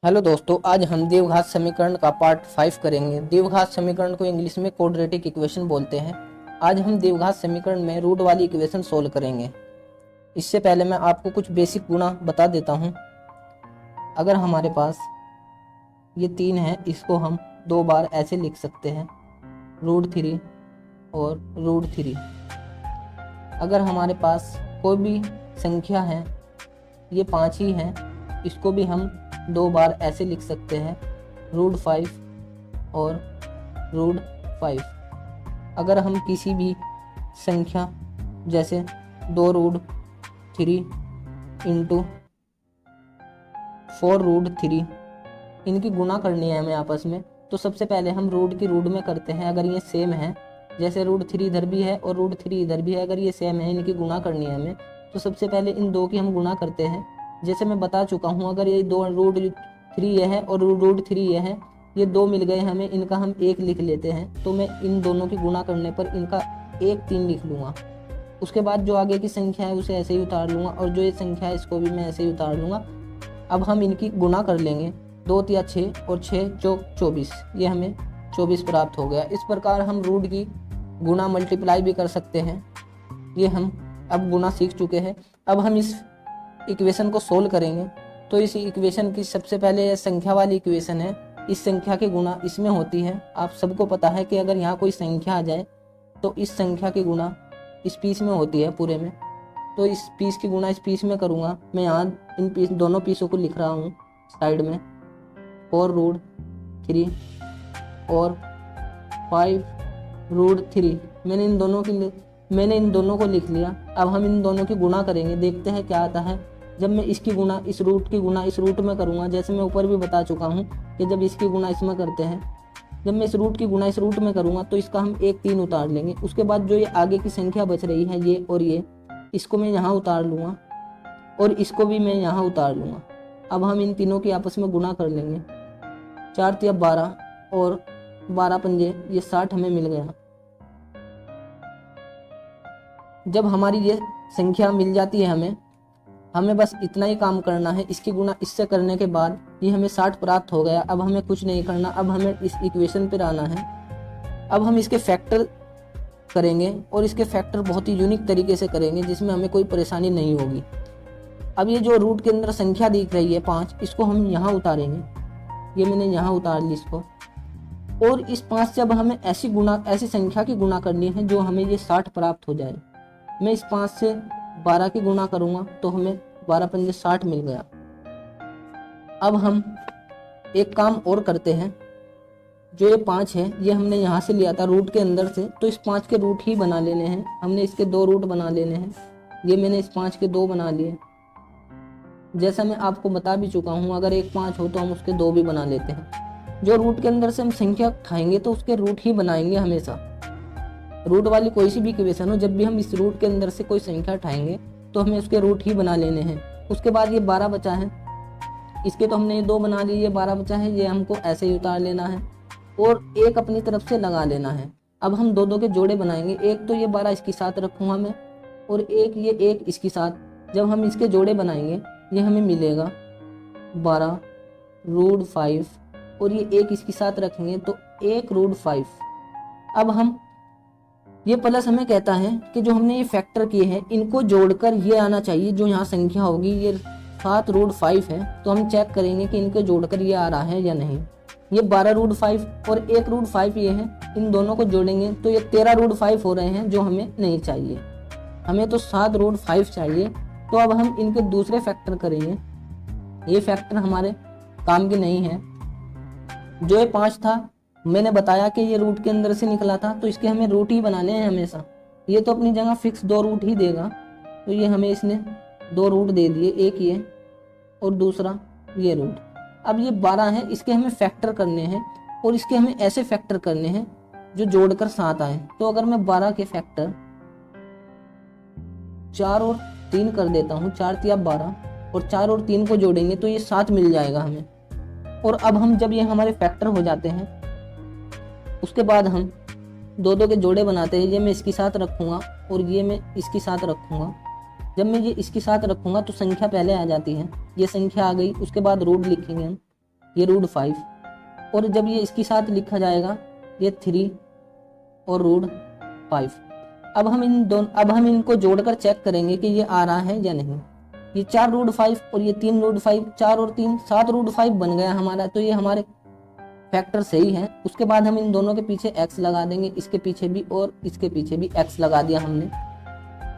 Hello दोस्तों, आज हम द्विघात समीकरण का पार्ट 5 करेंगे। द्विघात समीकरण को इंग्लिश में क्वाड्रेटिक इक्वेशन बोलते हैं। आज हम द्विघात समीकरण में रूट वाली इक्वेशन सोल्व करेंगे। इससे पहले मैं आपको कुछ बेसिक गुणा बता देता हूँ। अगर हमारे पास ये 3 है, इसको हम 2 बार ऐसे लिख सकते हैं, √3 और √3। अगर हमारे पास कोई भी संख्या है, ये 5 ही है, इसको भी हम 2 बार ऐसे लिख सकते हैं, √5 और √5। अगर हम किसी भी संख्या जैसे 2√3 इंटू 4√3 इनकी गुणा करनी है हमें आपस में, तो सबसे पहले हम रूट की रूट में करते हैं। अगर ये सेम है, जैसे √3 इधर भी है और √3 इधर भी है, अगर ये सेम है, इनकी गुणा करनी है हमें, तो सबसे पहले इन दो की हम गुणा करते हैं। जैसे मैं बता चुका हूँ, अगर ये दो √3 ये है और √3 ये है, ये 2 मिल गए हमें, इनका हम 1 लिख लेते हैं। तो मैं इन दोनों की गुणा करने पर इनका 1 3 लिख लूँगा। उसके बाद जो आगे की संख्या है उसे ऐसे ही उतार लूँगा, और जो ये संख्या है इसको भी मैं ऐसे ही उतार लूँगा। अब हम इनकी गुणा कर लेंगे, 2 × 6 और 6 × 24, ये हमें 24 प्राप्त हो गया। इस प्रकार हम रूट की गुणा मल्टीप्लाई भी कर सकते हैं। ये हम अब गुणा सीख चुके हैं। अब हम इस इक्वेशन को सोल्व करेंगे। तो इस इक्वेशन की सबसे पहले संख्या वाली इक्वेशन है, इस संख्या की गुणा इसमें होती है। आप सबको पता है कि अगर यहाँ कोई संख्या आ जाए तो इस संख्या की गुणा इस पीस में होती है पूरे में। तो इस पीस की गुणा इस पीस में करूँगा। मैं यहाँ इन दोनों पीसों को लिख रहा हूँ साइड में, 4√3 और 5√3। मैंने इन दोनों को लिख लिया। अब हम इन दोनों की गुणा करेंगे, देखते हैं क्या आता है। जब मैं इसकी गुणा इस रूट की गुणा इस रूट में करूँगा, जैसे मैं ऊपर भी बता चुका हूँ कि जब इसकी गुणा इसमें करते हैं, जब मैं इस रूट की गुणा इस रूट में करूँगा तो इसका हम 1 3 उतार लेंगे। उसके बाद जो ये आगे की संख्या बच रही है, ये और ये, इसको मैं यहाँ उतार लूँगा और इसको भी मैं यहाँ उतार लूँगा। अब हम इन तीनों की आपस में गुणा कर लेंगे। 4 × 12 और 12 पंजे ये 60 हमें मिल गया। जब हमारी ये संख्या मिल जाती है, हमें बस इतना ही काम करना है। इसकी गुणा इससे करने के बाद ये हमें 60 प्राप्त हो गया। अब हमें कुछ नहीं करना, अब हमें इस इक्वेशन पर आना है। अब हम इसके फैक्टर करेंगे और इसके फैक्टर बहुत ही यूनिक तरीके से करेंगे, जिसमें हमें कोई परेशानी नहीं होगी। अब ये जो रूट के अंदर संख्या दिख रही है 5, इसको हम यहाँ उतारेंगे। ये मैंने यहाँ उतार ली इसको, और इस 5 से अब हमें ऐसी संख्या की गुणा करनी है जो हमें ये 60 प्राप्त हो जाए। मैं इस 5 से 12 की गुणा करूँगा तो हमें 12 पंजे 60 मिल गया। अब हम एक काम और करते हैं। जो ये 5 है, ये हमने यहाँ से लिया था रूट के अंदर से, तो इस 5 के रूट ही बना लेने हैं। हमने इसके 2 रूट बना लेने हैं। ये मैंने इस 5 के 2 बना लिए। जैसा मैं आपको बता भी चुका हूँ, अगर एक 5 हो तो हम उसके 2 भी बना लेते हैं। जो रूट के अंदर से हम संख्या उठाएंगे तो उसके रूट ही बनाएंगे हमेशा। रूट वाली कोई सी भी इक्वेशन हो, जब भी हम इस रूट के अंदर से कोई संख्या उठाएंगे तो हमें उसके रूट ही बना लेने हैं। उसके बाद ये 12 बचा है, इसके तो हमने ये 2 बना लिए, ये 12 बचा है, ये हमको ऐसे ही उतार लेना है और एक अपनी तरफ से लगा लेना है। अब हम 2 2 के जोड़े बनाएंगे। एक तो ये 12 इसके साथ रखूँगा मैं, और एक ये 1 इसके साथ। जब हम इसके जोड़े बनाएंगे, ये हमें मिलेगा 12√5, और ये 1 इसके साथ रखेंगे तो 1√5। अब हम ये प्लस हमें कहता है कि जो हमने ये फैक्टर किए हैं, इनको जोड़कर ये आना चाहिए। जो यहाँ संख्या होगी ये 7√5 है, तो हम चेक करेंगे कि इनको जोड़कर ये आ रहा है या नहीं। ये 12√5 और 1√5 ये है, इन दोनों को जोड़ेंगे तो ये 13√5 हो रहे हैं, जो हमें नहीं चाहिए। हमें तो 7√5 चाहिए। तो अब हम इनके दूसरे फैक्टर करेंगे। ये फैक्टर हमारे काम के नहीं है। जो ये 5 था, मैंने बताया कि ये रूट के अंदर से निकला था, तो इसके हमें रूट ही बनाने हैं हमेशा। ये तो अपनी जगह फिक्स 2 रूट ही देगा, तो ये हमें इसने 2 रूट दे दिए, एक ये और दूसरा ये रूट। अब ये 12 है, इसके हमें फैक्टर करने हैं, और इसके हमें ऐसे फैक्टर करने हैं जो जोड़कर 7 आए। तो अगर मैं 12 के फैक्टर 4 और 3 कर देता हूँ, 4 × 12, और 4 और 3 को जोड़ेंगे तो ये 7 मिल जाएगा हमें। और अब हम जब ये हमारे फैक्टर हो जाते हैं, उसके बाद हम 2 2 के जोड़े बनाते हैं। ये मैं इसके साथ रखूँगा और ये मैं इसके साथ रखूँगा। जब मैं ये इसके साथ रखूँगा तो संख्या पहले आ जाती है, ये संख्या आ गई। उसके बाद रूट लिखेंगे हम, ये √5, और जब ये इसके साथ लिखा जाएगा ये 3 और √5। अब हम इनको जोड़कर चेक करेंगे कि ये आ रहा है या नहीं। ये 4 √5 और ये 3 √5, 4 और 3 7 √5 बन गया हमारा, तो ये हमारे फैक्टर सही है। उसके बाद हम इन दोनों के पीछे x लगा देंगे, इसके पीछे भी और इसके पीछे भी x लगा दिया हमने।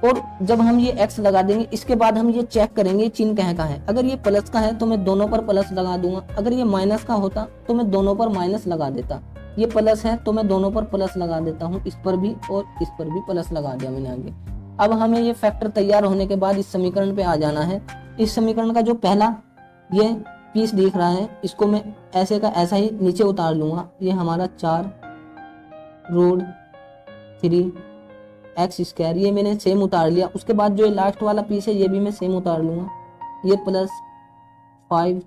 और जब हम ये x लगा देंगे, इसके बाद हम ये चेक करेंगे चिन्ह कहाँ का है। अगर ये प्लस का है तो मैं दोनों पर प्लस लगा दूंगा, अगर ये माइनस का होता तो मैं दोनों पर माइनस लगा देता। ये प्लस है तो मैं दोनों पर प्लस लगा देता हूँ, इस पर भी और इस पर भी प्लस लगा दिया मैंने आगे। अब हमें ये फैक्टर तैयार होने के बाद इस समीकरण पे आ जाना है। इस समीकरण का जो पहला ये पीस दिख रहा है, इसको मैं ऐसे का ऐसा ही नीचे उतार लूंगा। ये हमारा 4 √3x², ये मैंने सेम उतार लिया। उसके बाद जो लास्ट वाला पीस है ये भी मैं सेम उतार लूंगा। ये प्लस 5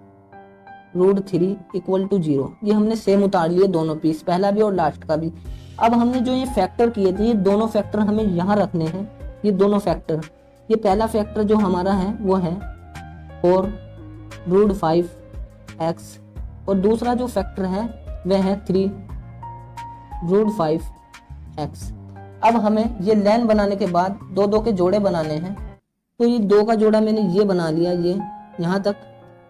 √3 = 0, ये हमने सेम उतार लिए दोनों पीस, पहला भी और लास्ट का भी। अब हमने जो ये फैक्टर किए थे, ये दोनों फैक्टर हमें यहाँ रखने हैं। ये दोनों फैक्टर, ये पहला फैक्टर जो हमारा है वो है 4 √5x, और दूसरा जो फैक्टर है वह है 3 √5x। अब हमें ये लाइन बनाने के बाद दो दो के जोड़े बनाने हैं। तो ये 2 का जोड़ा मैंने ये बना लिया, ये यहाँ तक,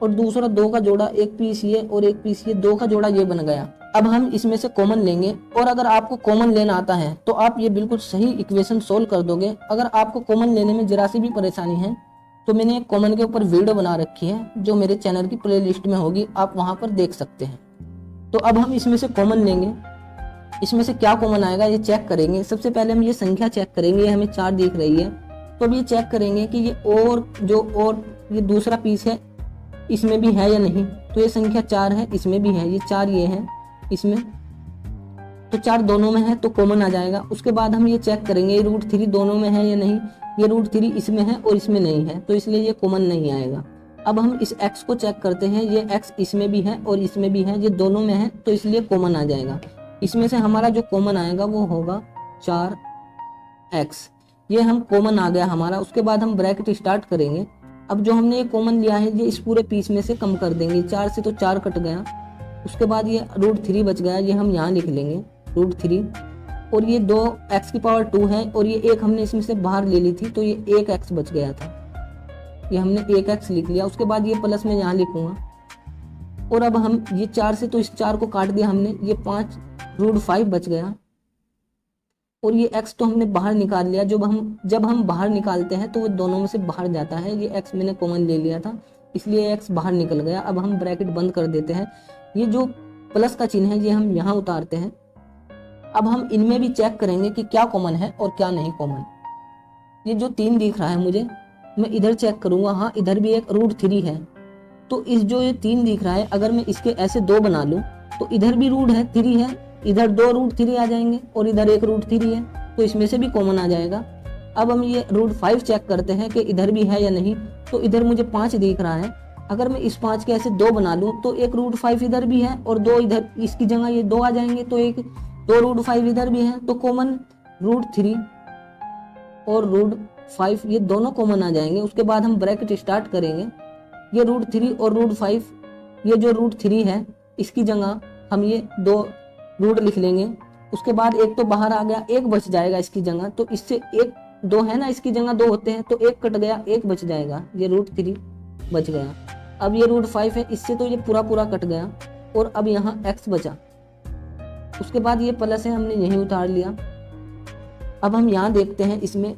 और दूसरा 2 का जोड़ा, एक पीस ये और एक पीस ये, 2 का जोड़ा ये बन गया। अब हम इसमें से कॉमन लेंगे, और अगर आपको कॉमन लेना आता है तो आप ये बिल्कुल सही इक्वेशन सोल्व कर दोगे। अगर आपको कॉमन लेने में जरा सी भी परेशानी है तो मैंने एक कॉमन के ऊपर वीडियो बना रखी है जो मेरे चैनल की प्लेलिस्ट में होगी, आप वहां पर देख सकते हैं। तो अब हम इसमें से कॉमन लेंगे, इसमें से क्या कॉमन आएगा ये चेक करेंगे। सबसे पहले हम ये संख्या चेक करेंगे, ये हमें 4 दिख रही है, तो अब ये चेक करेंगे कि ये और ये दूसरा पीस है इसमें भी है या नहीं। तो ये संख्या 4 है, इसमें भी है, ये 4 ये है इसमें, तो 4 दोनों में है तो कॉमन आ जाएगा। उसके बाद हम ये चेक करेंगे ये √3 दोनों में है या नहीं। ये √3 इसमें है और इसमें नहीं है, तो इसलिए ये कॉमन नहीं आएगा। अब हम इस x को चेक करते हैं, ये x इसमें भी है और इसमें भी है, ये दोनों में है तो इसलिए कॉमन आ जाएगा। इसमें से हमारा जो कॉमन आएगा वो होगा 4x, ये हम कॉमन आ गया हमारा। उसके बाद हम ब्रैकेट स्टार्ट करेंगे। अब जो हमने ये कॉमन लिया है ये इस पूरे पीस में से कम कर देंगे, 4 से तो 4 कट गया। उसके बाद ये √3 बच गया, ये हम यहाँ लिख लेंगे √3, और ये 2x⁻² है और ये एक हमने इसमें से बाहर ले ली थी तो ये 1x बच गया था, ये हमने 1x लिख लिया। उसके बाद ये प्लस में यहाँ लिखूंगा, और अब हम ये 4 से तो इस 4 को काट दिया हमने, ये 5 √5 बच गया, और ये x तो हमने बाहर निकाल लिया। जब हम बाहर निकालते हैं तो वो दोनों में से बाहर जाता है। ये x मैंने कॉमन ले लिया था इसलिए x बाहर निकल गया। अब हम ब्रैकेट बंद कर देते हैं। ये जो प्लस का चिन्ह है ये हम यहाँ उतारते हैं। अब हम इनमें भी चेक करेंगे कि क्या कॉमन है और क्या नहीं कॉमन। ये जो 3 दिख रहा है मुझे, मैं इधर चेक करूंगा, हाँ इधर भी एक √3 है। तो इस जो ये 3 दिख रहा है, अगर मैं इसके ऐसे 2 बना लूं तो इधर भी √3 है, इधर 2 √3 आ जाएंगे और इधर एक √3 है, तो इसमें से भी कॉमन आ जाएगा। अब हम ये √5 चेक करते हैं कि इधर भी है या नहीं। तो इधर मुझे 5 दिख रहा है, अगर मैं इस 5 के ऐसे 2 बना लूं तो एक √5 इधर भी है और 2 इधर, इसकी जगह ये 2 आ जाएंगे, तो एक 2 √5 इधर भी है, तो कॉमन √3 और √5 ये दोनों कॉमन आ जाएंगे। उसके बाद हम ब्रैकेट स्टार्ट करेंगे। ये √3 और √5, ये जो √3 है इसकी जगह हम ये 2 रूट लिख लेंगे। उसके बाद एक तो बाहर आ गया, एक बच जाएगा इसकी जगह, तो इससे एक 2 है ना, इसकी जगह 2 होते हैं तो एक कट गया, एक बच जाएगा, ये √3 बच गया। अब ये √5 है, इससे तो ये पूरा कट गया और अब यहाँ x बचा। उसके बाद ये प्लस है, हमने यही उतार लिया। अब हम यहाँ देखते हैं इसमें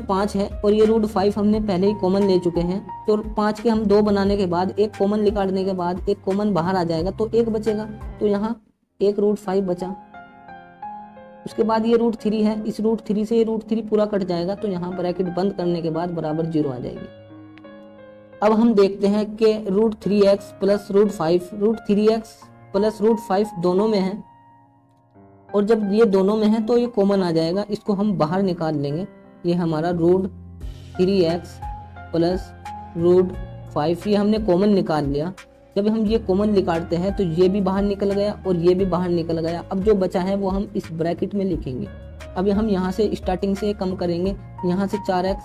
5 है और ये √5 हमने पहले ही कॉमन ले चुके हैं, तो 5 के हम 2 बनाने के बाद एक कॉमन निकालने के बाद एक कॉमन बाहर आ जाएगा तो एक बचेगा, तो यहाँ एक √5 बचा। उसके बाद ये √3 है, इस √3 से ये √3 पूरा कट जाएगा, तो यहाँ ब्रैकेट बंद करने के बाद बराबर 0 आ जाएगी। अब हम देखते हैं कि √3x प्लस √5, √3x प्लस √5 दोनों में है, और जब ये दोनों में है तो ये कॉमन आ जाएगा, इसको हम बाहर निकाल लेंगे। ये हमारा √3x प्लस √5 ये हमने कॉमन निकाल लिया। जब हम ये कॉमन निकालते हैं तो ये भी बाहर निकल गया और ये भी बाहर निकल गया। अब जो बचा है वो हम इस ब्रैकेट में लिखेंगे। अब हम यहाँ से स्टार्टिंग से कम करेंगे, यहाँ से 4x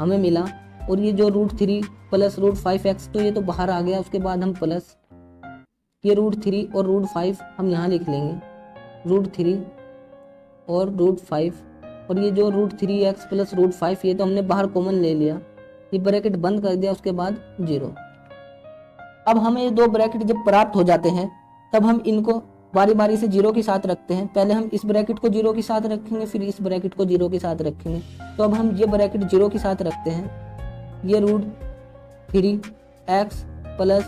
हमें मिला और ये जो √3 प्लस √5x, तो ये तो बाहर आ गया। उसके बाद हम प्लस ये √3 और √5 हम यहाँ लिख लेंगे, √3 और √5, और ये जो √3x प्लस √5 ये तो हमने बाहर कॉमन ले लिया, ये ब्रैकेट बंद कर दिया। उसके बाद 0। अब हमें ये दो ब्रैकेट जब प्राप्त हो जाते हैं तब हम इनको बारी बारी से 0 के साथ रखते हैं। पहले हम इस ब्रैकेट को 0 के साथ रखेंगे, फिर इस ब्रैकेट को 0 के साथ रखेंगे। तो अब हम ये ब्रैकेट 0 के साथ रखते हैं। ये √3x प्लस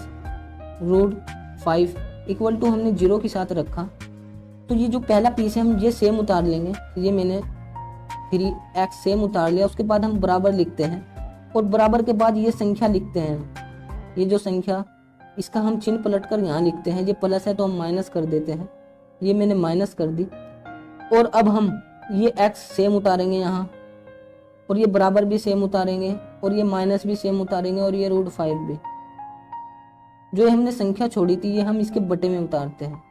√5 इक्वल टू हमने 0 के साथ रखा। तो ये जो पहला पीस है हम ये सेम उतार लेंगे। ये मैंने 3x सेम उतार लिया। उसके बाद हम बराबर लिखते हैं और बराबर के बाद ये संख्या लिखते हैं। ये जो संख्या इसका हम चिन्ह पलट कर यहाँ लिखते हैं। ये प्लस है तो हम माइनस कर देते हैं। ये मैंने माइनस कर दी। और अब हम ये x सेम उतारेंगे यहाँ, और ये बराबर भी सेम उतारेंगे, और ये माइनस भी सेम उतारेंगे, और ये √5 भी। जो हमने संख्या छोड़ी थी ये हम इसके बटे में उतारते हैं।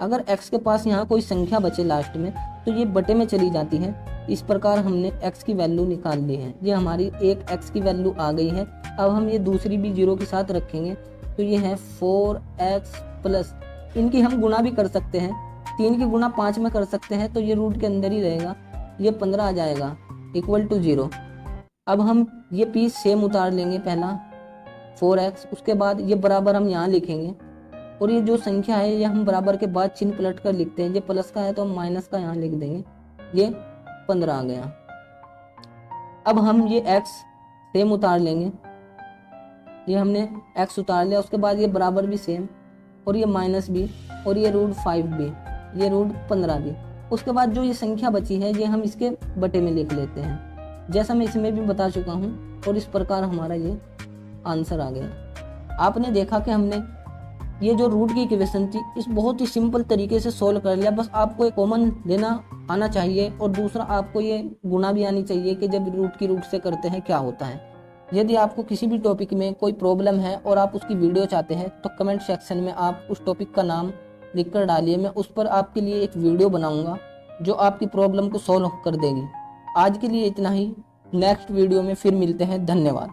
अगर x के पास यहाँ कोई संख्या बचे लास्ट में तो ये बटे में चली जाती है। इस प्रकार हमने x की वैल्यू निकाल ली है। ये हमारी एक x की वैल्यू आ गई है। अब हम ये दूसरी भी 0 के साथ रखेंगे। तो ये है 4x प्लस, इनकी हम गुणा भी कर सकते हैं, 3 की गुणा 5 में कर सकते हैं, तो ये रूट के अंदर ही रहेगा। ये 15 आ जाएगा इक्वल टू 0। अब हम ये पीस सेम उतार लेंगे, पहला 4x, उसके बाद ये बराबर हम यहाँ लिखेंगे, और ये जो संख्या है ये हम बराबर के बाद चिन्ह पलट कर लिखते हैं। ये प्लस का है तो हम माइनस का यहाँ लिख देंगे। ये 15 आ गया। अब हम ये x सेम उतार लेंगे। ये हमने x उतार लिया। उसके बाद ये बराबर भी सेम, और ये माइनस भी, और ये √5 भी, ये √15 भी। उसके बाद जो ये संख्या बची है ये हम इसके बटे में लिख लेते हैं, जैसा मैं इसमें भी बता चुका हूँ। और इस प्रकार हमारा ये आंसर आ गया। आपने देखा कि हमने ये जो रूट की इक्वेशन थी इस बहुत ही सिंपल तरीके से सोल्व कर लिया। बस आपको एक कॉमन लेना आना चाहिए, और दूसरा आपको ये गुणा भी आनी चाहिए कि जब रूट की रूट से करते हैं क्या होता है। यदि आपको किसी भी टॉपिक में कोई प्रॉब्लम है और आप उसकी वीडियो चाहते हैं तो कमेंट सेक्शन में आप उस टॉपिक का नाम लिख कर डालिए। मैं उस पर आपके लिए एक वीडियो बनाऊंगा जो आपकी प्रॉब्लम को सॉल्व कर देगी। आज के लिए इतना ही। नेक्स्ट वीडियो में फिर मिलते हैं। धन्यवाद।